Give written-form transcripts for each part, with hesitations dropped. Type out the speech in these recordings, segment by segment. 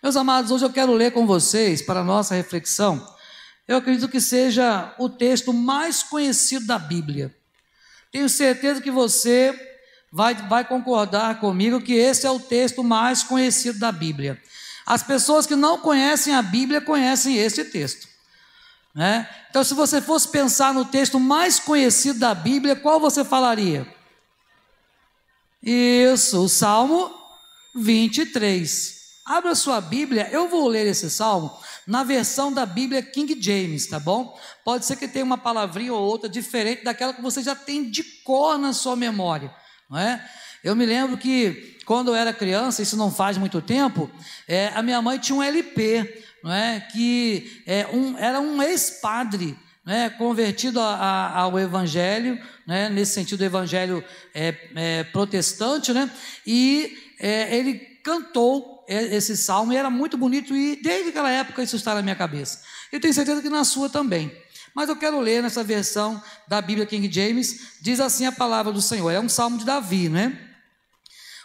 Meus amados, hoje eu quero ler com vocês, para a nossa reflexão, eu acredito que seja o texto mais conhecido da Bíblia. Tenho certeza que você vai concordar comigo que esse é o texto mais conhecido da Bíblia. As pessoas que não conhecem a Bíblia conhecem esse texto, né? Então, se você fosse pensar no texto mais conhecido da Bíblia, qual você falaria? Isso, o Salmo 23. Abra sua Bíblia, eu vou ler esse salmo na versão da Bíblia King James, tá bom? Pode ser que tenha uma palavrinha ou outra diferente daquela que você já tem de cor na sua memória, não é? Eu me lembro que quando eu era criança, isso não faz muito tempo, a minha mãe tinha um LP, não é? Que era um ex-padre, né, convertido ao evangelho, né, nesse sentido do evangelho protestante, né? E ele cantou esse salmo e era muito bonito, e desde aquela época isso está na minha cabeça. Eu tenho certeza que na sua também, mas eu quero ler nessa versão da Bíblia King James. Diz assim a palavra do Senhor, é um salmo de Davi, né?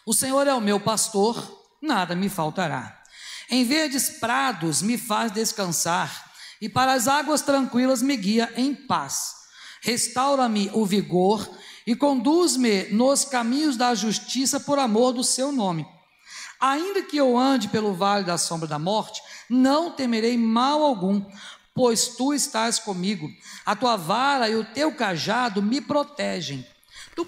O Senhor é o meu pastor, nada me faltará. Em verdes prados me faz descansar, e para as águas tranquilas me guia em paz. Restaura-me o vigor e conduz-me nos caminhos da justiça por amor do seu nome. Ainda que eu ande pelo vale da sombra da morte, não temerei mal algum, pois tu estás comigo. A tua vara e o teu cajado me protegem. Tu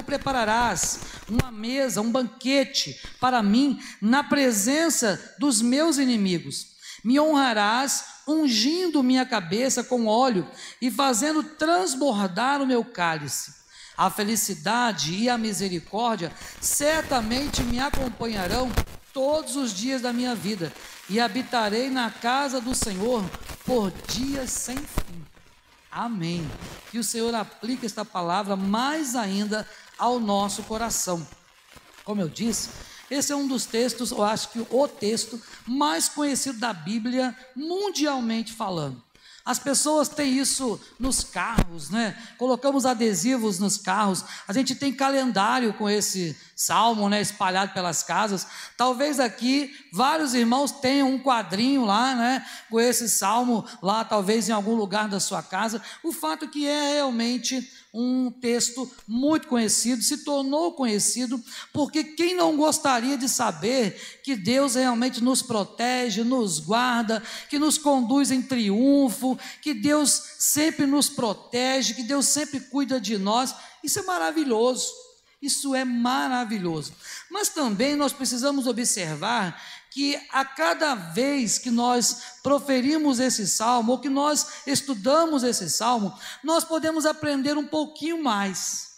prepararás uma mesa, um banquete para mim na presença dos meus inimigos. Me honrarás ungindo minha cabeça com óleo e fazendo transbordar o meu cálice. A felicidade e a misericórdia certamente me acompanharão todos os dias da minha vida, e habitarei na casa do Senhor por dias sem fim. Amém. Que o Senhor aplique esta palavra mais ainda ao nosso coração. Como eu disse, esse é um dos textos, eu acho que o texto mais conhecido da Bíblia, mundialmente falando. As pessoas têm isso nos carros, né? Colocamos adesivos nos carros, a gente tem calendário com esse salmo, né, espalhado pelas casas. Talvez aqui vários irmãos tenham um quadrinho lá, né, com esse salmo lá, talvez em algum lugar da sua casa. O fato é que é realmente um texto muito conhecido, se tornou conhecido, porque quem não gostaria de saber que Deus realmente nos protege, nos guarda, que nos conduz em triunfo, que Deus sempre nos protege, que Deus sempre cuida de nós? Isso é maravilhoso, isso é maravilhoso. Mas também nós precisamos observar que a cada vez que nós proferimos esse salmo, ou que nós estudamos esse salmo, nós podemos aprender um pouquinho mais.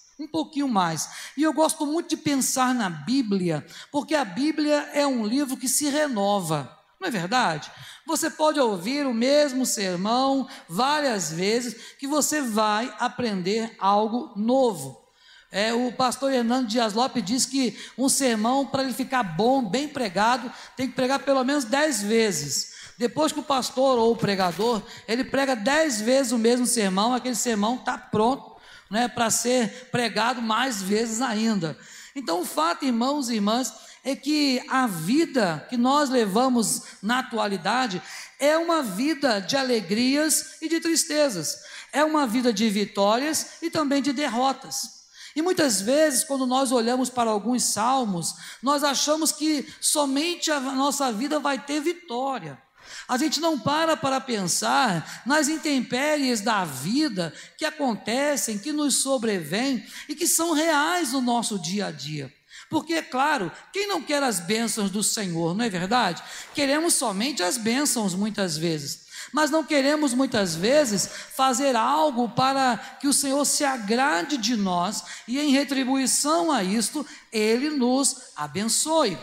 E eu gosto muito de pensar na Bíblia, porque a Bíblia é um livro que se renova, não é verdade? Você pode ouvir o mesmo sermão várias vezes, que você vai aprender algo novo. O pastor Hernando Dias Lopes diz que um sermão, para ele ficar bom, bem pregado, tem que pregar pelo menos 10 vezes. Depois que o pastor ou o pregador, ele prega 10 vezes o mesmo sermão, aquele sermão está pronto, né, para ser pregado mais vezes ainda. Então o fato, irmãos e irmãs, é que a vida que nós levamos na atualidade é uma vida de alegrias e de tristezas, é uma vida de vitórias e também de derrotas. E muitas vezes, quando nós olhamos para alguns salmos, nós achamos que somente a nossa vida vai ter vitória. A gente não para pensar nas intempéries da vida que acontecem, que nos sobrevêm e que são reais no nosso dia a dia. Porque, é claro, quem não quer as bênçãos do Senhor, não é verdade? Queremos somente as bênçãos muitas vezes, mas não queremos muitas vezes fazer algo para que o Senhor se agrade de nós e em retribuição a isto, Ele nos abençoe.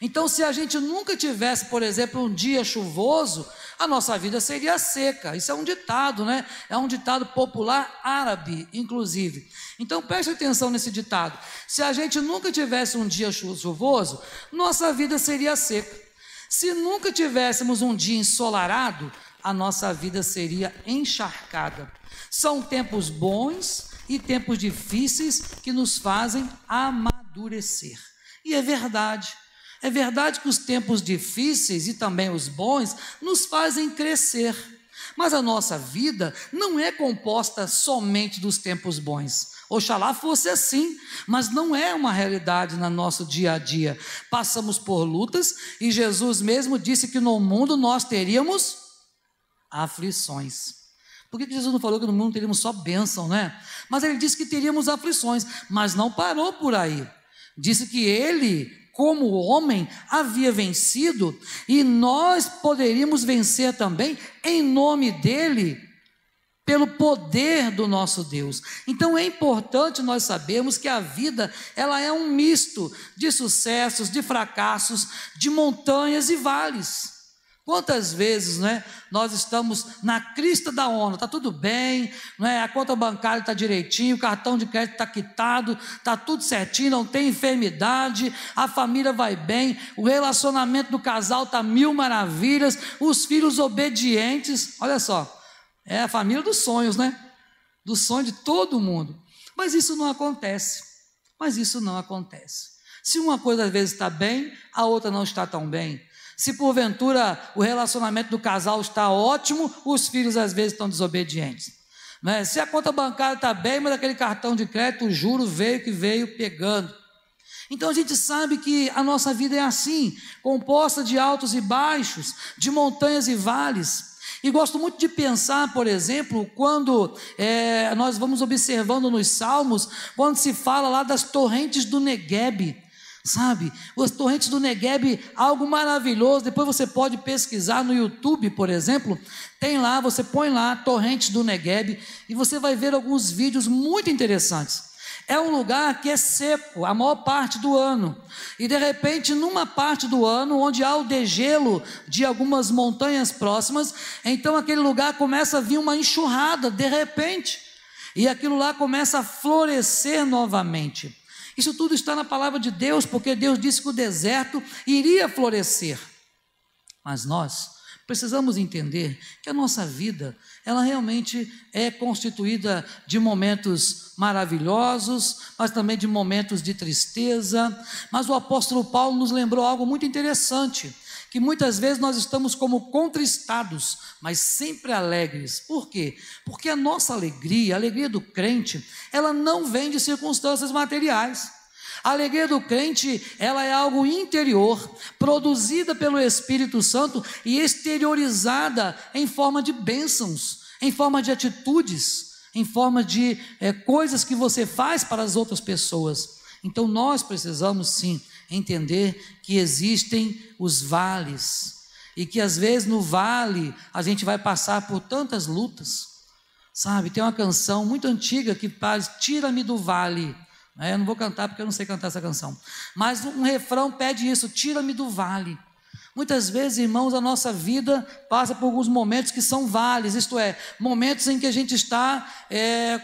Então, se a gente nunca tivesse, por exemplo, um dia chuvoso, a nossa vida seria seca. Isso é um ditado, né? É um ditado popular árabe, inclusive. Então, preste atenção nesse ditado. Se a gente nunca tivesse um dia chuvoso, nossa vida seria seca. Se nunca tivéssemos um dia ensolarado, a nossa vida seria encharcada. São tempos bons e tempos difíceis que nos fazem amadurecer. E é verdade. É verdade que os tempos difíceis e também os bons nos fazem crescer, mas a nossa vida não é composta somente dos tempos bons. Oxalá fosse assim, mas não é uma realidade no nosso dia a dia. Passamos por lutas e Jesus mesmo disse que no mundo nós teríamos aflições. Por que Jesus não falou que no mundo teríamos só bênção, né? Mas ele disse que teríamos aflições, mas não parou por aí. Disse que ele, como homem, havia vencido e nós poderíamos vencer também em nome dele, pelo poder do nosso Deus. Então é importante nós sabermos que a vida, ela é um misto de sucessos, de fracassos, de montanhas e vales. Quantas vezes, né, nós estamos na crista da onda, está tudo bem, né, a conta bancária está direitinho, o cartão de crédito está quitado, está tudo certinho, não tem enfermidade, a família vai bem, o relacionamento do casal está mil maravilhas, os filhos obedientes, olha só, é a família dos sonhos, né? Do sonho de todo mundo. Mas isso não acontece. Se uma coisa às vezes está bem, a outra não está tão bem. Se porventura o relacionamento do casal está ótimo, os filhos às vezes estão desobedientes, né? Se a conta bancária está bem, mas aquele cartão de crédito, o juro veio pegando. Então a gente sabe que a nossa vida é assim, composta de altos e baixos, de montanhas e vales. E gosto muito de pensar, por exemplo, quando nós vamos observando nos Salmos, quando se fala lá das torrentes do Neguebe, sabe? As torrentes do Neguebe, algo maravilhoso. Depois você pode pesquisar no YouTube, por exemplo, tem lá, você põe lá torrentes do Neguebe e você vai ver alguns vídeos muito interessantes. É um lugar que é seco a maior parte do ano, e de repente numa parte do ano, onde há o degelo de algumas montanhas próximas, então aquele lugar começa a vir uma enxurrada de repente, e aquilo lá começa a florescer novamente. Isso tudo está na palavra de Deus, porque Deus disse que o deserto iria florescer, mas nós precisamos entender que a nossa vida, ela realmente é constituída de momentos maravilhosos, mas também de momentos de tristeza. Mas o apóstolo Paulo nos lembrou algo muito interessante, que muitas vezes nós estamos como contristados, mas sempre alegres. Por quê? Porque a nossa alegria, a alegria do crente, ela não vem de circunstâncias materiais. A alegria do crente, ela é algo interior, produzida pelo Espírito Santo e exteriorizada em forma de bênçãos, em forma de atitudes, em forma de coisas que você faz para as outras pessoas. Então nós precisamos sim entender que existem os vales, e que às vezes no vale a gente vai passar por tantas lutas, sabe? Tem uma canção muito antiga que faz "Tira-me do vale". Eu não vou cantar porque eu não sei cantar essa canção, mas um refrão pede isso: tira-me do vale. Muitas vezes, irmãos, a nossa vida passa por alguns momentos que são vales, isto é, momentos em que a gente está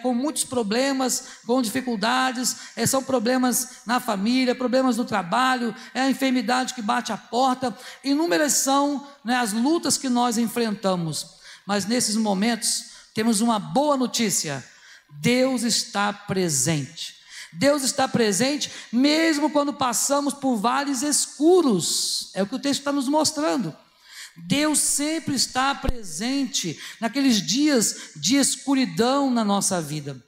com muitos problemas, com dificuldades, são problemas na família, problemas no trabalho, é a enfermidade que bate à porta, inúmeras são, né, as lutas que nós enfrentamos, mas nesses momentos temos uma boa notícia: Deus está presente. Deus está presente mesmo quando passamos por vales escuros, é o que o texto está nos mostrando. Deus sempre está presente naqueles dias de escuridão na nossa vida.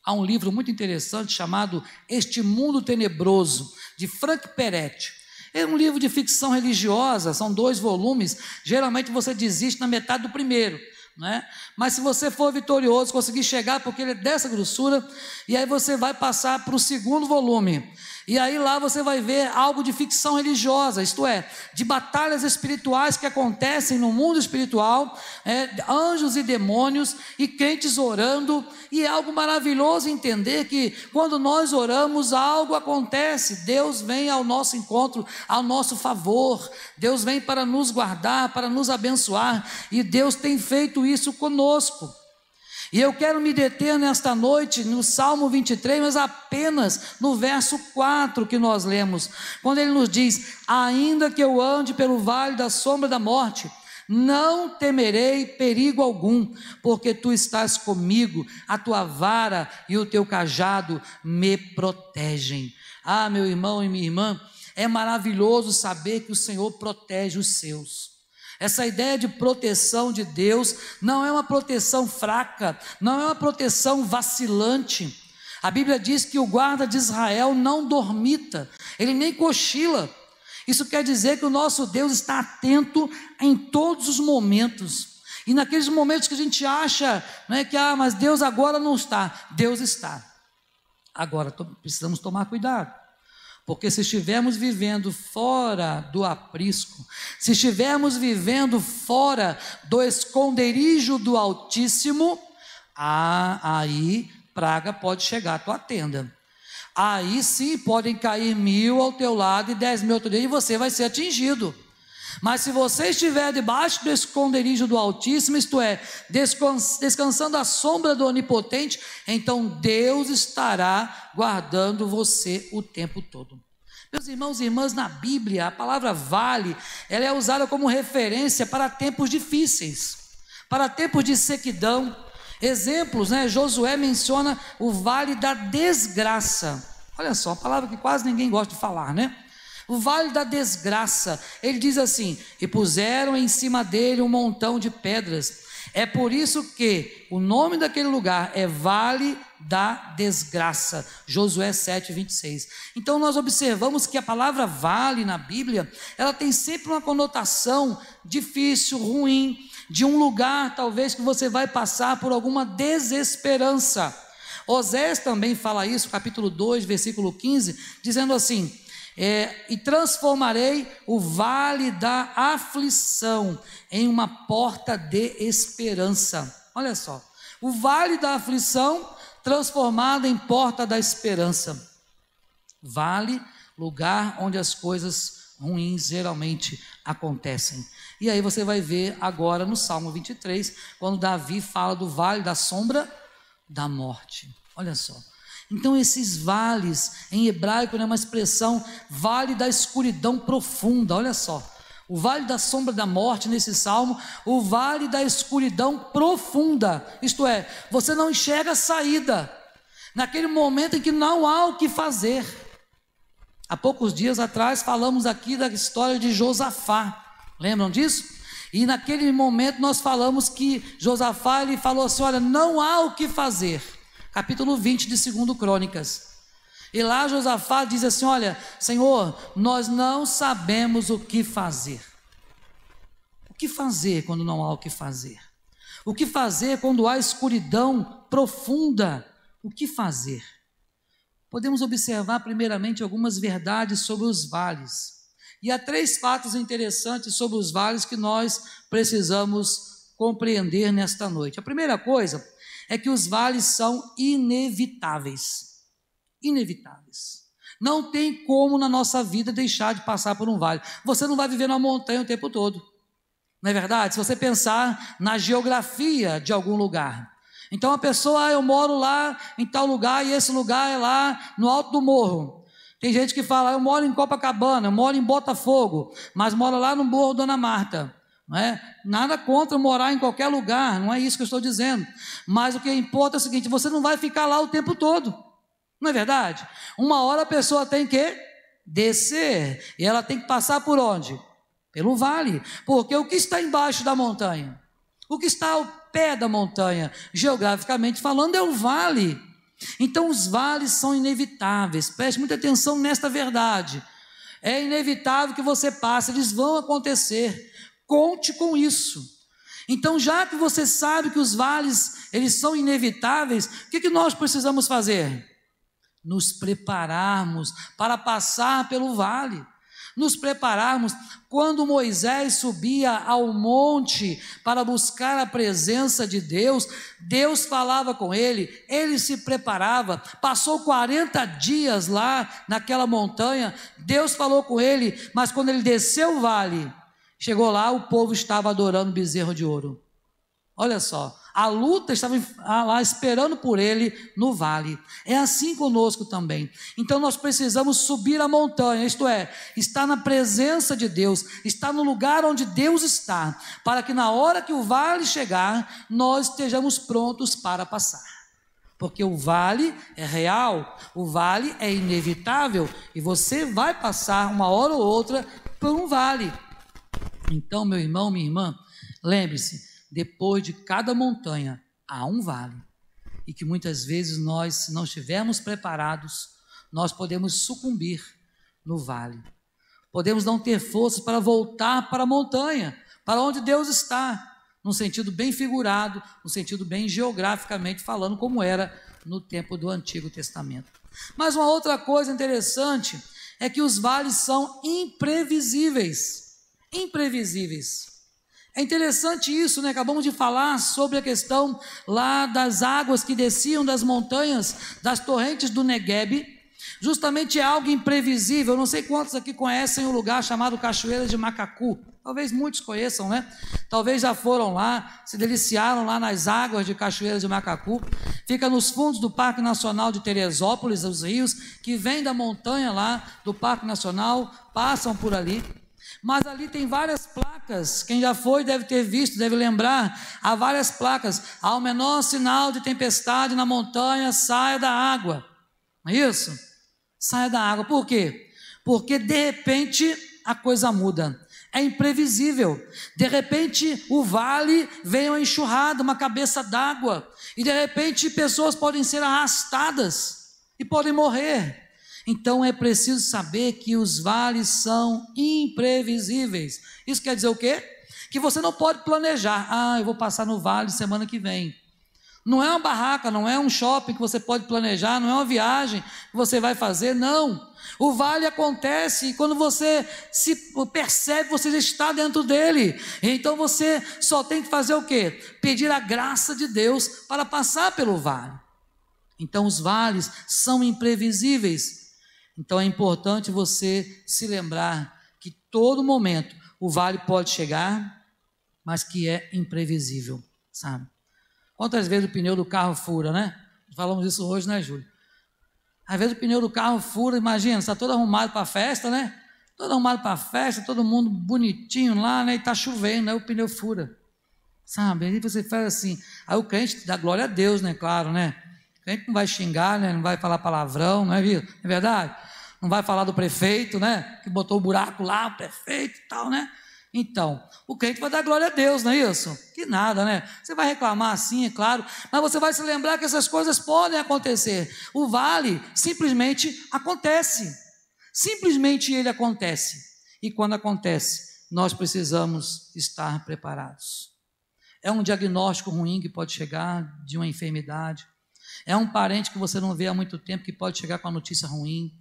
Há um livro muito interessante chamado Este Mundo Tenebroso, de Frank Peretti. É um livro de ficção religiosa, são 2 volumes, geralmente você desiste na metade do primeiro, né? Mas se você for vitorioso, conseguir chegar, porque ele é dessa grossura, e aí você vai passar para o 2º volume, e aí lá você vai ver algo de ficção religiosa, isto é, de batalhas espirituais que acontecem no mundo espiritual, anjos e demônios e crentes orando, e é algo maravilhoso entender que quando nós oramos algo acontece, Deus vem ao nosso encontro, ao nosso favor, Deus vem para nos guardar, para nos abençoar, e Deus tem feito isso conosco. E eu quero me deter nesta noite no Salmo 23, mas apenas no verso 4 que nós lemos, quando ele nos diz: ainda que eu ande pelo vale da sombra da morte, não temerei perigo algum, porque tu estás comigo, a tua vara e o teu cajado me protegem. Ah, meu irmão e minha irmã, É maravilhoso saber que o Senhor protege os seus. Essa ideia de proteção de Deus não é uma proteção fraca, não é uma proteção vacilante. A Bíblia diz que o guarda de Israel não dormita, ele nem cochila. Isso quer dizer que o nosso Deus está atento em todos os momentos. E naqueles momentos que a gente acha, né, que mas Deus agora não está, Deus está. Agora precisamos tomar cuidado, porque se estivermos vivendo fora do aprisco, se estivermos vivendo fora do esconderijo do Altíssimo, aí praga pode chegar à tua tenda. Aí sim podem cair 1000 ao teu lado e 10.000 ao teu lado, e você vai ser atingido. Mas se você estiver debaixo do esconderijo do Altíssimo, isto é, descansando à sombra do Onipotente, então Deus estará guardando você o tempo todo. Meus irmãos e irmãs, na Bíblia, a palavra vale, ela é usada como referência para tempos difíceis, para tempos de sequidão. Exemplos, né? Josué menciona o vale da desgraça. Olha só, uma palavra que quase ninguém gosta de falar, né? O vale da desgraça. Ele diz assim: e puseram em cima dele um montão de pedras. É por isso que o nome daquele lugar é Vale da Desgraça. Josué 7:26. Então nós observamos que a palavra vale na Bíblia, ela tem sempre uma conotação difícil, ruim, de um lugar talvez que você vai passar por alguma desesperança. Osés também fala isso, capítulo 2, versículo 15, dizendo assim: e transformarei o vale da aflição em uma porta de esperança. Olha só, o vale da aflição transformado em porta da esperança. Vale, lugar onde as coisas ruins geralmente acontecem. E aí você vai ver agora no Salmo 23, quando Davi fala do vale da sombra da morte. Olha só. Então esses vales, em hebraico é uma expressão, vale da escuridão profunda. Olha só, o vale da sombra da morte nesse salmo, o vale da escuridão profunda. Isto é, você não enxerga saída, naquele momento em que não há o que fazer. Há poucos dias atrás falamos aqui da história de Josafá, lembram disso? E naquele momento nós falamos que Josafá, ele falou assim: olha, não há o que fazer. Capítulo 20 de 2 Crônicas. E lá Josafá diz assim: olha, Senhor, nós não sabemos o que fazer. O que fazer quando não há o que fazer? O que fazer quando há escuridão profunda? O que fazer? Podemos observar primeiramente algumas verdades sobre os vales. E há 3 fatos interessantes sobre os vales que nós precisamos compreender nesta noite. A primeira coisa é que os vales são inevitáveis. Inevitáveis. Não tem como na nossa vida deixar de passar por um vale. Você não vai viver numa montanha o tempo todo. Não é verdade? Se você pensar na geografia de algum lugar. Então a pessoa, eu moro lá em tal lugar e esse lugar é lá no alto do morro. Tem gente que fala, eu moro em Copacabana, eu moro em Botafogo, mas moro lá no Morro Dona Marta. Não é? Nada contra morar em qualquer lugar, não é isso que eu estou dizendo. Mas o que importa é o seguinte: você não vai ficar lá o tempo todo. Não é verdade? Uma hora a pessoa tem que descer e ela tem que passar por onde? Pelo vale. Porque o que está embaixo da montanha? O que está ao pé da montanha, geograficamente falando, é o vale. Então os vales são inevitáveis. Preste muita atenção nesta verdade. É inevitável que você passe, eles vão acontecer. Conte com isso. Então, já que você sabe que os vales, eles são inevitáveis, o que nós precisamos fazer? Nos prepararmos para passar pelo vale. Nos prepararmos. Quando Moisés subia ao monte para buscar a presença de Deus, Deus falava com ele se preparava, passou 40 dias lá naquela montanha, Deus falou com ele, mas quando ele desceu o vale, chegou lá, o povo estava adorando bezerro de ouro. Olha só, a luta estava lá esperando por ele no vale. É assim conosco também. Então nós precisamos subir a montanha, isto é, estar na presença de Deus, estar no lugar onde Deus está, para que na hora que o vale chegar, nós estejamos prontos para passar. porque o vale é real, o vale é inevitável, e você vai passar uma hora ou outra por um vale. Então, meu irmão, minha irmã, lembre-se, depois de cada montanha há um vale, e que muitas vezes nós, se não estivermos preparados, nós podemos sucumbir no vale, podemos não ter forças para voltar para a montanha, para onde Deus está, num sentido bem figurado, num sentido bem geograficamente falando, como era no tempo do Antigo Testamento. Mas uma outra coisa interessante é que os vales são imprevisíveis. Imprevisíveis. É interessante isso, né? Acabamos de falar sobre a questão lá das águas que desciam das montanhas, das torrentes do Negueb. Justamente é algo imprevisível. Eu não sei quantos aqui conhecem um lugar chamado Cachoeira de Macacu. Talvez muitos conheçam, né? Talvez já foram lá, se deliciaram lá nas águas de Cachoeira de Macacu. Fica nos fundos do Parque Nacional de Teresópolis, os rios que vêm da montanha lá do Parque Nacional, passam por ali. Mas ali tem várias placas, quem já foi deve ter visto, deve lembrar, há várias placas. Ao menor sinal de tempestade na montanha, saia da água. Não é isso? Saia da água. Por quê? Porque de repente a coisa muda. É imprevisível. De repente o vale vem uma enxurrada, uma cabeça d'água, e de repente pessoas podem ser arrastadas e podem morrer. Então é preciso saber que os vales são imprevisíveis. Isso quer dizer o quê? Que você não pode planejar. Eu vou passar no vale semana que vem. Não é uma barraca, não é um shopping que você pode planejar, não é uma viagem que você vai fazer, não. O vale acontece e quando você se percebe, você já está dentro dele. Então você só tem que fazer o quê? Pedir a graça de Deus para passar pelo vale. Então os vales são imprevisíveis. Então é importante você se lembrar que todo momento o vale pode chegar, mas que é imprevisível, sabe? Quantas vezes o pneu do carro fura, né? Falamos isso hoje, né, Júlio? Às vezes o pneu do carro fura, imagina, está todo arrumado para a festa, né? Todo arrumado para a festa, todo mundo bonitinho lá, né? E está chovendo, aí o pneu fura, sabe? Aí você faz assim, aí o crente dá glória a Deus, né? Claro, né? O crente não vai xingar, né? Não vai falar palavrão, não é verdade? Não vai falar do prefeito, né? Que botou o buraco lá, o prefeito e tal, né? Então, o crente vai dar glória a Deus, não é isso? Que nada, né? Você vai reclamar assim, é claro, mas você vai se lembrar que essas coisas podem acontecer. O vale simplesmente acontece. Simplesmente ele acontece. E quando acontece, nós precisamos estar preparados. É um diagnóstico ruim que pode chegar de uma enfermidade. É um parente que você não vê há muito tempo que pode chegar com uma notícia ruim.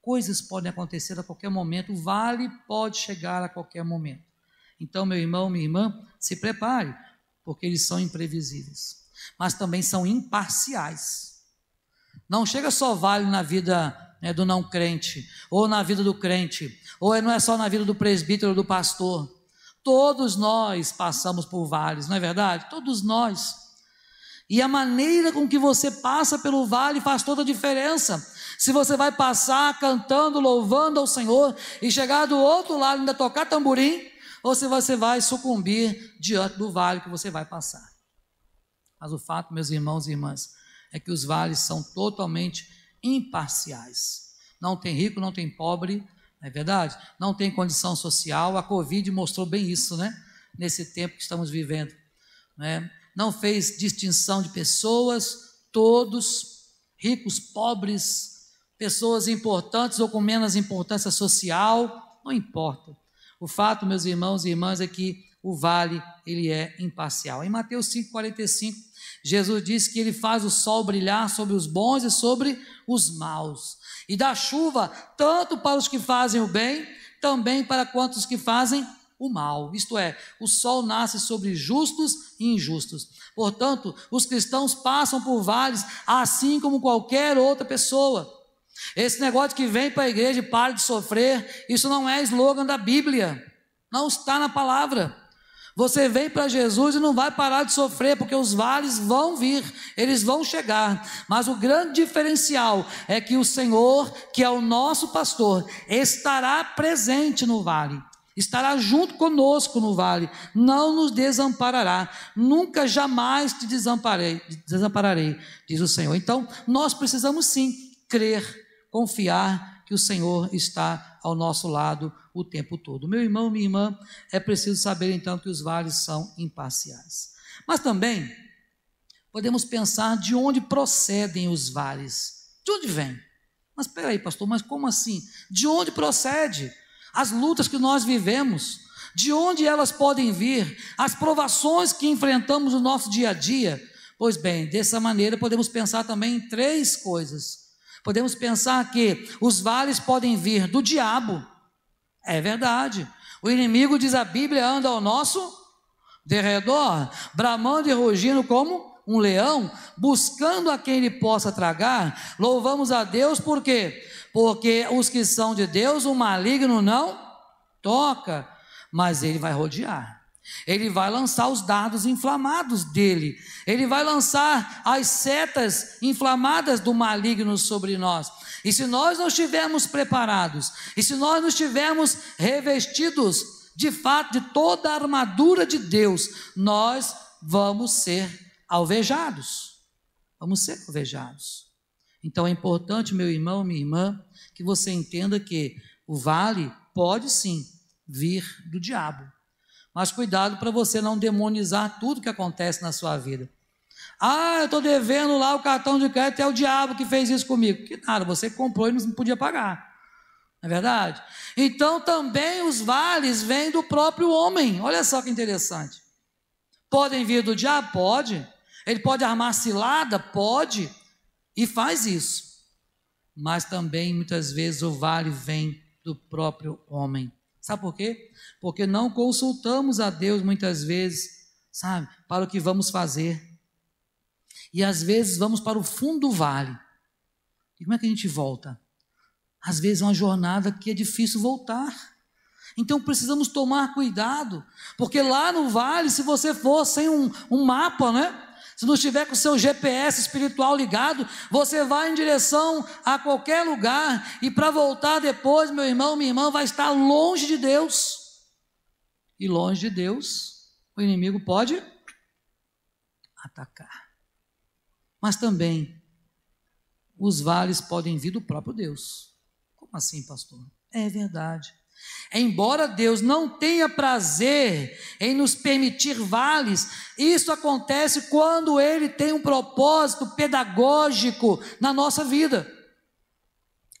Coisas podem acontecer a qualquer momento. O vale pode chegar a qualquer momento. Então, meu irmão, minha irmã, se prepare, porque eles são imprevisíveis, mas também são imparciais. Não chega só vale na vida do não crente, ou na vida do crente, ou não é só na vida do presbítero ou do pastor. Todos nós passamos por vales, não é verdade? Todos nós. E a maneira com que você passa pelo vale faz toda a diferença. Se você vai passar cantando, louvando ao Senhor, e chegar do outro lado e ainda tocar tamborim, ou se você vai sucumbir diante do vale que você vai passar. Mas o fato, meus irmãos e irmãs, é que os vales são totalmente imparciais. Não tem rico, não tem pobre, não é verdade? Não tem condição social. A Covid mostrou bem isso, né? Nesse tempo que estamos vivendo, né? Não fez distinção de pessoas, todos, ricos, pobres, pessoas importantes ou com menos importância social, não importa. O fato, meus irmãos e irmãs, é que o vale, ele é imparcial. Em Mateus 5,45, Jesus diz que ele faz o sol brilhar sobre os bons e sobre os maus, e dá chuva tanto para os que fazem o bem, também para quantos que fazem o mal. Isto é, o sol nasce sobre justos e injustos. Portanto, os cristãos passam por vales assim como qualquer outra pessoa. Esse negócio que vem para a igreja e para de sofrer, isso não é slogan da Bíblia, não está na palavra. Você vem para Jesus e não vai parar de sofrer, porque os vales vão vir, eles vão chegar, mas o grande diferencial é que o Senhor, que é o nosso pastor, estará presente no vale. estará junto conosco no vale, não nos desamparará, nunca jamais te desampararei, diz o Senhor. Então, nós precisamos sim crer, confiar que o Senhor está ao nosso lado o tempo todo. Meu irmão, minha irmã, é preciso saber então que os vales são imparciais. Mas também podemos pensar de onde procedem os vales. De onde vem? Mas espera aí, pastor, mas como assim? De onde procede? As lutas que nós vivemos, de onde elas podem vir, as provações que enfrentamos no nosso dia a dia. Pois bem, dessa maneira podemos pensar também em três coisas. Podemos pensar que os vales podem vir do diabo. É verdade. O inimigo, diz a Bíblia, anda ao nosso derredor, bramando e rugindo como um leão, buscando a quem ele possa tragar. Louvamos a Deus por quê? Porque os que são de Deus, o maligno não toca, mas ele vai rodear, ele vai lançar os dardos inflamados dele, ele vai lançar as setas inflamadas do maligno sobre nós. E se nós não estivermos preparados, e se nós não estivermos revestidos de fato de toda a armadura de Deus, nós vamos ser alvejados, Então é importante, meu irmão, minha irmã, que você entenda que o vale pode sim vir do diabo, mas cuidado para você não demonizar tudo que acontece na sua vida. Eu estou devendo lá o cartão de crédito, é o diabo que fez isso comigo. Que nada, você comprou e não podia pagar, não é verdade? Então também os vales vêm do próprio homem. Olha só que interessante. Podem vir do diabo? Pode. Ele pode armar cilada? Pode. E faz isso. Mas também muitas vezes o vale vem do próprio homem. Sabe por quê? Porque não consultamos a Deus muitas vezes, sabe, para o que vamos fazer. E às vezes vamos para o fundo do vale. E como é que a gente volta? Às vezes é uma jornada que é difícil voltar. Então precisamos tomar cuidado, porque lá no vale, se você for sem um mapa, né? Se não estiver com o seu GPS espiritual ligado, você vai em direção a qualquer lugar, e para voltar depois, meu irmão, minha irmã, vai estar longe de Deus. E longe de Deus, o inimigo pode atacar. Mas também, os vales podem vir do próprio Deus. Como assim, pastor? É verdade. Embora Deus não tenha prazer em nos permitir vales, isso acontece quando Ele tem um propósito pedagógico na nossa vida.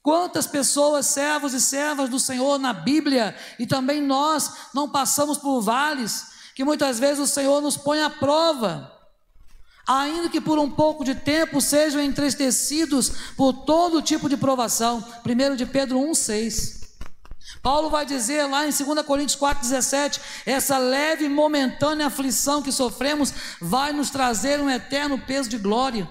Quantas pessoas, servos e servas do Senhor na Bíblia, e também nós, não passamos por vales, que muitas vezes o Senhor nos põe à prova, ainda que por um pouco de tempo sejam entristecidos por todo tipo de provação. 1 de Pedro 1,6. Paulo vai dizer lá em 2 Coríntios 4,17, essa leve e momentânea aflição que sofremos vai nos trazer um eterno peso de glória.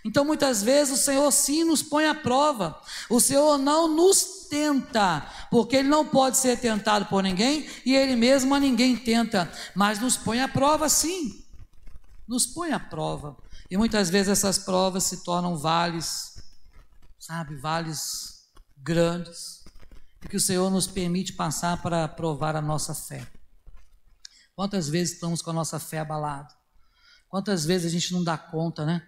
Então muitas vezes o Senhor sim nos põe à prova, o Senhor não nos tenta, porque Ele não pode ser tentado por ninguém, e Ele mesmo a ninguém tenta, mas nos põe à prova sim, nos põe à prova, e muitas vezes essas provas se tornam vales, sabe, vales grandes, que o Senhor nos permite passar para provar a nossa fé. Quantas vezes estamos com a nossa fé abalada? Quantas vezes a gente não dá conta, né?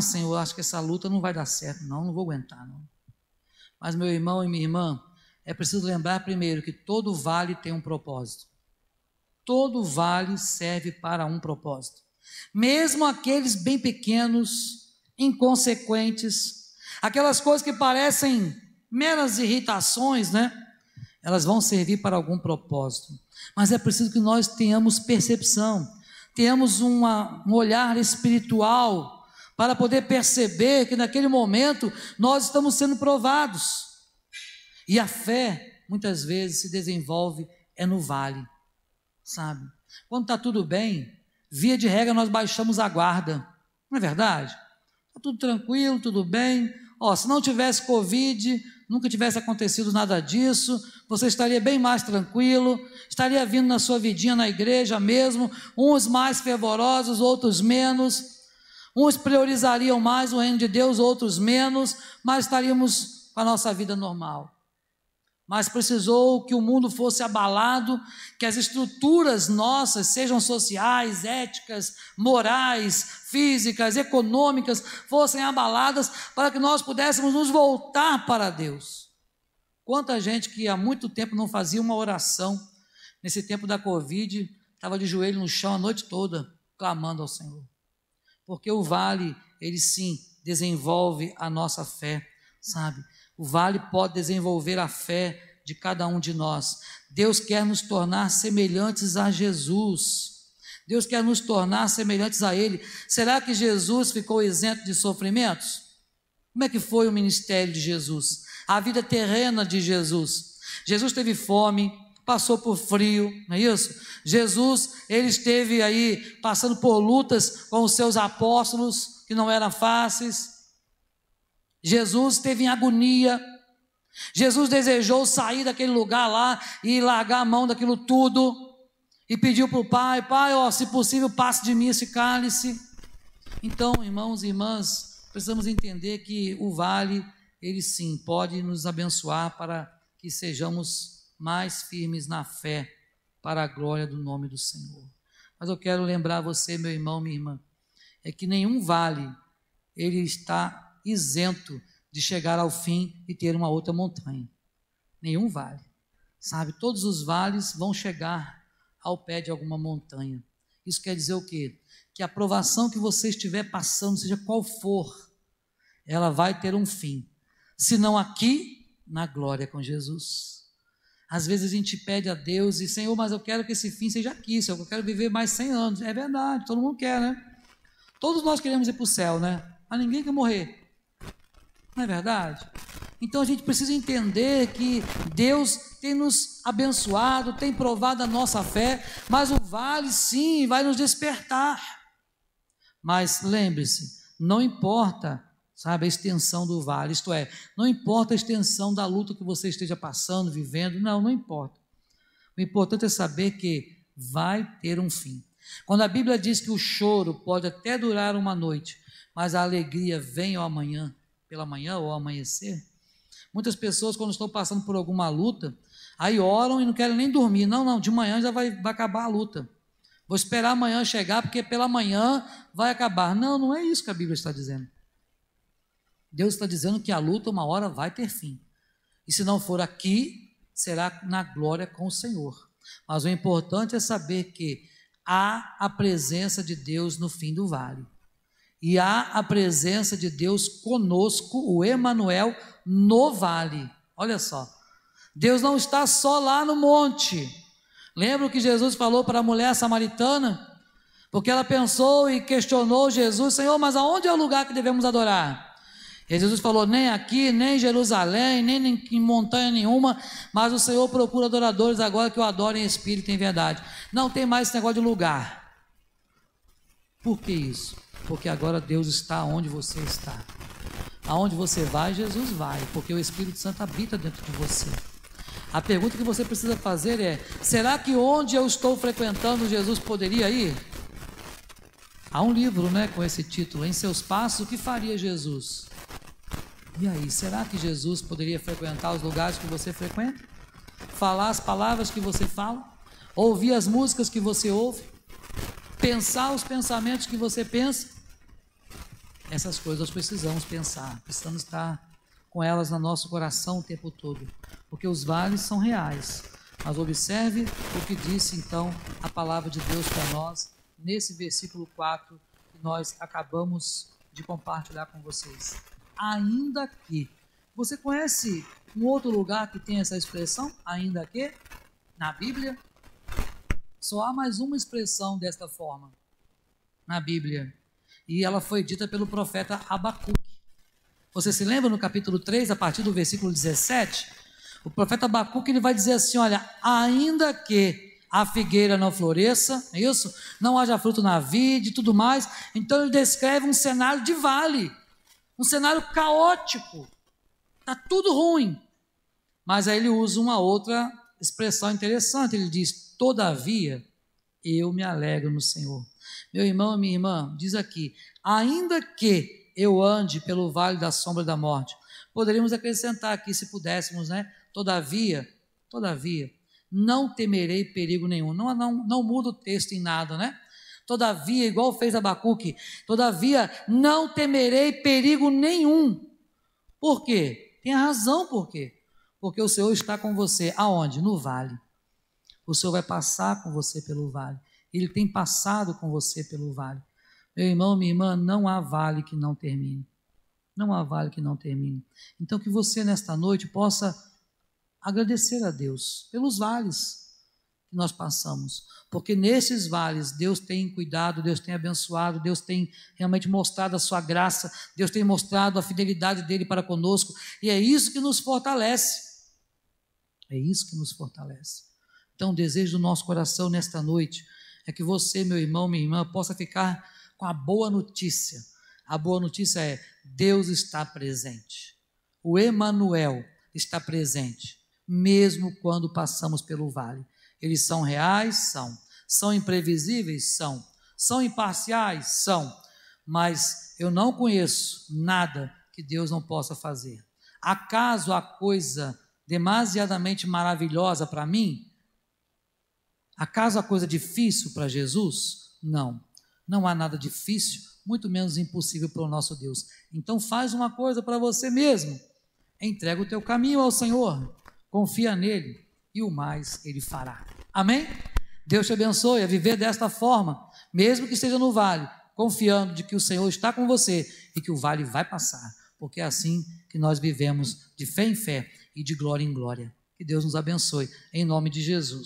Senhor, acho que essa luta não vai dar certo, não vou aguentar, não. Mas meu irmão e minha irmã, é preciso lembrar primeiro que todo vale tem um propósito. Todo vale serve para um propósito. Mesmo aqueles bem pequenos, inconsequentes, aquelas coisas que parecem meras irritações, né? Elas vão servir para algum propósito. Mas é preciso que nós tenhamos percepção, tenhamos um olhar espiritual para poder perceber que naquele momento nós estamos sendo provados. E a fé, muitas vezes, se desenvolve no vale, sabe? Quando está tudo bem, via de regra nós baixamos a guarda, não é verdade? Está tudo tranquilo, tudo bem. Se não tivesse Covid, nunca tivesse acontecido nada disso, você estaria bem mais tranquilo, estaria vindo na sua vidinha na igreja mesmo, uns mais fervorosos, outros menos, uns priorizariam mais o reino de Deus, outros menos, mas estaríamos com a nossa vida normal. mas precisou que o mundo fosse abalado, que as estruturas nossas, sejam sociais, éticas, morais, físicas, econômicas, fossem abaladas para que nós pudéssemos nos voltar para Deus. Quanta gente que há muito tempo não fazia uma oração, nesse tempo da Covid, estava de joelho no chão a noite toda, clamando ao Senhor. Porque o vale, ele sim, desenvolve a nossa fé, sabe? O vale pode desenvolver a fé de cada um de nós. Deus quer nos tornar semelhantes a Jesus. Deus quer nos tornar semelhantes a Ele. Será que Jesus ficou isento de sofrimentos? Como é que foi o ministério de Jesus? A vida terrena de Jesus. Jesus teve fome, passou por frio, não é isso? Jesus, ele esteve aí passando por lutas com os seus apóstolos, que não eram fáceis. Jesus esteve em agonia. Jesus desejou sair daquele lugar lá e largar a mão daquilo tudo e pediu para o Pai: Pai, ó, se possível, passe de mim esse cálice. Então, irmãos e irmãs, precisamos entender que o vale, ele sim, pode nos abençoar para que sejamos mais firmes na fé para a glória do nome do Senhor. Mas eu quero lembrar você, meu irmão, minha irmã, é que nenhum vale, ele está isento de chegar ao fim e ter uma outra montanha. Nenhum vale, sabe? Todos os vales vão chegar ao pé de alguma montanha. Isso quer dizer o quê? Que a provação que você estiver passando, seja qual for, ela vai ter um fim. Se não aqui, na glória com Jesus. Às vezes a gente pede a Deus e: Senhor, mas eu quero que esse fim seja aqui, Senhor, eu quero viver mais 100 anos. É verdade, todo mundo quer, né? Todos nós queremos ir para o céu, né? Mas ninguém quer morrer. Não é verdade? Então a gente precisa entender que Deus tem nos abençoado, tem provado a nossa fé, mas o vale sim vai nos despertar. Mas lembre-se, não importa, sabe, a extensão do vale, isto é, não importa a extensão da luta que você esteja passando, vivendo, não importa. O importante é saber que vai ter um fim. Quando a Bíblia diz que o choro pode até durar uma noite, mas a alegria vem ao amanhã, pela manhã ou ao amanhecer. Muitas pessoas, quando estão passando por alguma luta, aí oram e não querem nem dormir. Não, de manhã já vai acabar a luta. Vou esperar amanhã chegar, porque pela manhã vai acabar. Não é isso que a Bíblia está dizendo. Deus está dizendo que a luta uma hora vai ter fim. E se não for aqui, será na glória com o Senhor. Mas o importante é saber que há a presença de Deus no fim do vale. E há a presença de Deus conosco, o Emanuel, no vale. Olha só, Deus não está só lá no monte. Lembra o que Jesus falou para a mulher samaritana? Porque ela pensou e questionou Jesus: Senhor, mas aonde é o lugar que devemos adorar? E Jesus falou: nem aqui, nem em Jerusalém, nem em montanha nenhuma, mas o Senhor procura adoradores agora que o adorem em espírito e em verdade. Não tem mais esse negócio de lugar. Por que isso? Porque agora Deus está onde você está. Aonde você vai, Jesus vai, porque o Espírito Santo habita dentro de você. A pergunta que você precisa fazer é: será que onde eu estou frequentando Jesus poderia ir? Há um livro, com esse título: Em Seus Passos, o que faria Jesus? E aí, será que Jesus poderia frequentar os lugares que você frequenta? Falar as palavras que você fala? Ouvir as músicas que você ouve? Pensar os pensamentos que você pensa? Essas coisas nós precisamos pensar, precisamos estar com elas no nosso coração o tempo todo, porque os vales são reais. Mas observe o que disse então a palavra de Deus para nós, nesse versículo 4, que nós acabamos de compartilhar com vocês. Ainda que. Você conhece um outro lugar que tem essa expressão, ainda que? Na Bíblia? Só há mais uma expressão desta forma na Bíblia, e ela foi dita pelo profeta Abacuque. Você se lembra no capítulo 3, a partir do versículo 17? O profeta Abacuque, ele vai dizer assim: olha, ainda que a figueira não floresça, é isso? Não haja fruto na vide e tudo mais. Então ele descreve um cenário de vale, um cenário caótico, está tudo ruim. Mas aí ele usa uma outra expressão interessante, ele diz: todavia eu me alegro no Senhor. Meu irmão e minha irmã, diz aqui: ainda que eu ande pelo vale da sombra da morte. Poderíamos acrescentar aqui, se pudéssemos, Todavia, não temerei perigo nenhum. Não muda o texto em nada, né? Todavia, igual fez Abacuque, todavia não temerei perigo nenhum. Por quê? Tem razão por quê. Porque o Senhor está com você. Aonde? No vale. O Senhor vai passar com você pelo vale. Ele tem passado com você pelo vale. Meu irmão, minha irmã, não há vale que não termine. Não há vale que não termine. Então que você nesta noite possa agradecer a Deus pelos vales que nós passamos, porque nesses vales Deus tem cuidado, Deus tem abençoado, Deus tem realmente mostrado a sua graça, Deus tem mostrado a fidelidade dele para conosco, e é isso que nos fortalece. É isso que nos fortalece. Então o desejo do nosso coração nesta noite é que você, meu irmão, minha irmã, possa ficar com a boa notícia. A boa notícia é: Deus está presente. O Emanuel está presente, mesmo quando passamos pelo vale. Eles são reais? São imprevisíveis? São imparciais? São, mas eu não conheço nada que Deus não possa fazer. Acaso há coisa demasiadamente maravilhosa para mim? Acaso há coisa difícil para Jesus? Não há nada difícil, muito menos impossível para o nosso Deus. Então faz uma coisa para você mesmo, entrega o teu caminho ao Senhor, confia nele, e o mais Ele fará. Amém? Deus te abençoe a viver desta forma, mesmo que esteja no vale, confiando de que o Senhor está com você e que o vale vai passar, porque é assim que nós vivemos de fé em fé e de glória em glória. Que Deus nos abençoe, em nome de Jesus.